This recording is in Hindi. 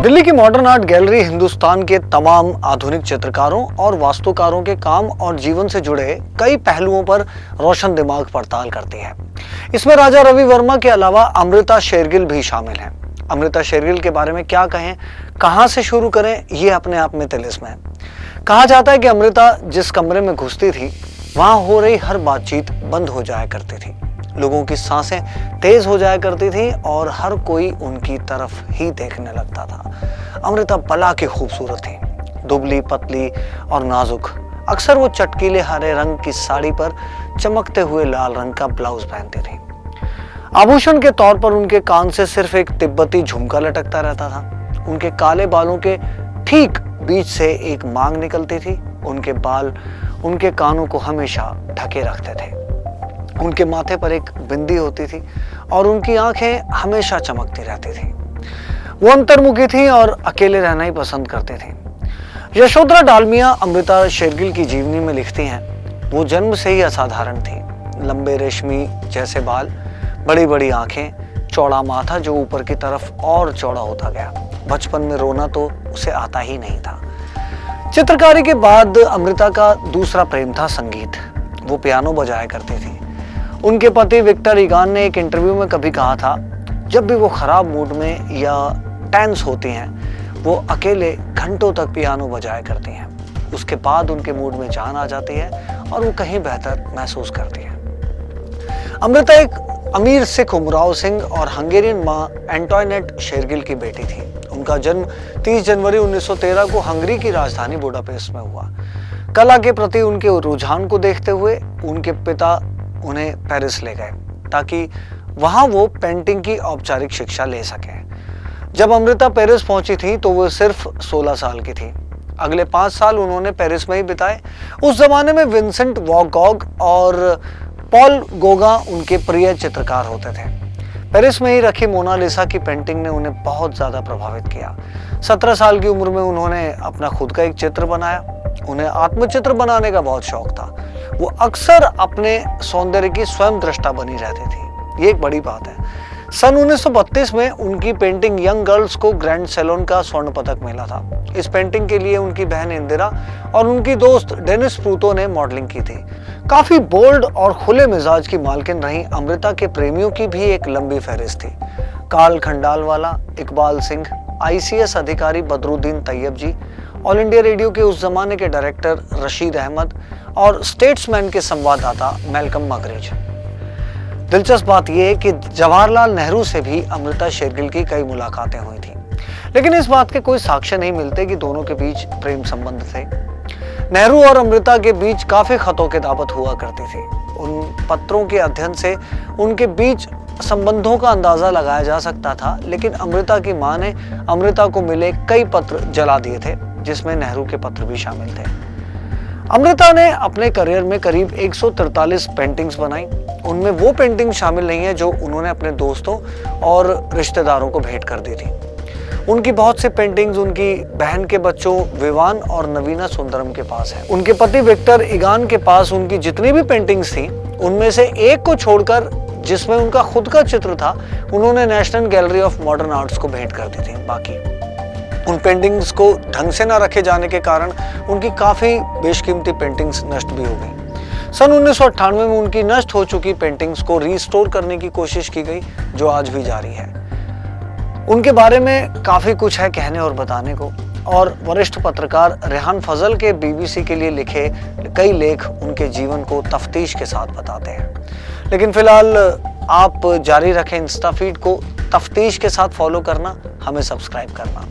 दिल्ली की मॉडर्न आर्ट गैलरी हिंदुस्तान के तमाम आधुनिक चित्रकारों और वास्तुकारों के काम और जीवन से जुड़े कई पहलुओं पर रोशन दिमाग पड़ताल करती है। इसमें राजा रवि वर्मा के अलावा अमृता शेरगिल भी शामिल हैं। अमृता शेरगिल के बारे में क्या कहें, कहां से शुरू करें, ये अपने आप में तिलिस्म है। कहा जाता है कि अमृता जिस कमरे में घुसती थी वहां हो रही हर बातचीत बंद हो जाया करती थी, लोगों की सांसें तेज हो जाया करती थी और हर कोई उनकी तरफ ही देखने लगता था। अमृता बला के खूबसूरत थी, दुबली पतली और नाजुक। अक्सर वो चटकीले हरे रंग की साड़ी पर चमकते हुए लाल रंग का ब्लाउज पहनती थी। आभूषण के तौर पर उनके कान से सिर्फ एक तिब्बती झुमका लटकता रहता था। उनके काले बालों के ठीक बीच से एक मांग निकलती थी। उनके बाल उनके कानों को हमेशा ढके रखते थे। उनके माथे पर एक बिंदी होती थी और उनकी आंखें हमेशा चमकती रहती थी। वो अंतर्मुखी थी और अकेले रहना ही पसंद करती थी। यशोधरा डालमिया अमृता शेरगिल की जीवनी में लिखती हैं, वो जन्म से ही असाधारण थी। लंबे रेशमी जैसे बाल, बड़ी बड़ी आंखें, चौड़ा माथा जो ऊपर की तरफ और चौड़ा होता गया। बचपन में रोना तो उसे आता ही नहीं था। चित्रकारी के बाद अमृता का दूसरा प्रेम था संगीत। वो पियानो बजाया करती थी। उनके पति विक्टर ईगान ने एक इंटरव्यू में कभी कहा था, जब भी वो खराब मूड में या टेंस होती हैं वो अकेले घंटों तक पियानो बजाया करती हैं। उसके बाद उनके मूड में जान आ जाती है और वो कहीं बेहतर महसूस करती है। अमृता एक अमीर सिख उमराव सिंह और हंगेरियन माँ एंटोइनेट शेरगिल की बेटी थी। उनका जन्म 30 जनवरी 1913 को हंगरी की राजधानी बुडापेस्ट में हुआ। कला के प्रति उनके रुझान को देखते हुए उनके पिता उन्हें पेरिस ले गए ताकि वहां वो पेंटिंग की औपचारिक शिक्षा ले सके। जब अमृता पेरिस पहुंची थी तो वो सिर्फ 16 साल की थी। अगले 5 साल उन्होंने पेरिस में ही बिताए। उस जमाने में विंसेंट वैन गॉग और पॉल गोगा उनके प्रिय चित्रकार होते थे। पेरिस में ही रखी मोनालिसा की पेंटिंग ने उन्हें बहुत ज्यादा प्रभावित किया। 17 साल की उम्र में उन्होंने अपना खुद का एक चित्र बनाया। उन्हें आत्मचित्र बनाने का बहुत शौक था। वो अक्सर अपने सौंदर्य की स्वयं दृष्टा बनी रहती थी। ये एक बड़ी बात है। सन 1932 में उनकी पेंटिंग यंग गर्ल्स को ग्रैंड सेलोन का स्वर्ण पदक मिला था। इस पेंटिंग के लिए उनकी बहन इंदिरा और उनकी दोस्त डेनिस प्रूतो ने मॉडलिंग की थी। काफी बोल्ड और खुले मिजाज की मालकिन रही अमृता के प्रेमियों की भी एक लंबी फहरिस्त थी। कार्ल खंडालवाला, इकबाल सिंह, ICS अधिकारी बदरुद्दीन तैयब जी, ऑल इंडिया रेडियो के उस जमाने के डायरेक्टर रशीद अहमद और स्टेट्समैन के संवाददाता मैल्कम मगरिज। दिलचस्प बात यह है कि जवाहरलाल नेहरू से भी अमृता शेरगिल की कई मुलाकातें हुई थी, लेकिन इस बात के कोई साक्ष्य नहीं मिलते कि दोनों के बीच प्रेम संबंध थे। नेहरू और अमृता के बीच काफी खतों की दावत हुआ करती थी। उन पत्रों के अध्ययन से उनके बीच संबंधों का अंदाजा लगाया जा सकता था, लेकिन अमृता की मां ने अमृता को मिले कई पत्र जला दिए थे, जिसमें नेहरू के पत्र भी शामिल थे। अमृता ने अपने करियर में करीब 143 पेंटिंग्स बनाई। उनमें वो पेंटिंग शामिल नहीं है जो उन्होंने अपने दोस्तों और रिश्तेदारों को भेंट कर दी थी। उनकी बहुत सी पेंटिंग्स उनकी बहन के बच्चों विवान और नवीना सुंदरम के पास है। उनके पति विक्टर ईगान के पास उनकी जितनी भी पेंटिंग्स थी उनमें से एक को छोड़कर, जिसमें उनका खुद का चित्र था, उन्होंने national gallery of modern arts को भेंट कर दी थी। बाकी उन पेंटिंग्स को ढंग से न रखे जाने के कारण उनकी काफी बेशकीमती पेंटिंग्स नष्ट भी हो गई। सन 1998 में उनकी नष्ट हो चुकी पेंटिंग्स को रिस्टोर करने की कोशिश की गई, जो आज भी जारी है। उनके बारे में काफी कुछ है कहने और बताने को, और वरिष्ठ पत्रकार रेहान फजल के BBC के लिए लिखे कई लेख उनके जीवन को तफ्तीश के साथ बताते हैं। लेकिन फिलहाल आप जारी रखें इंस्टा फीड को तफ्तीश के साथ फॉलो करना, हमें सब्सक्राइब करना।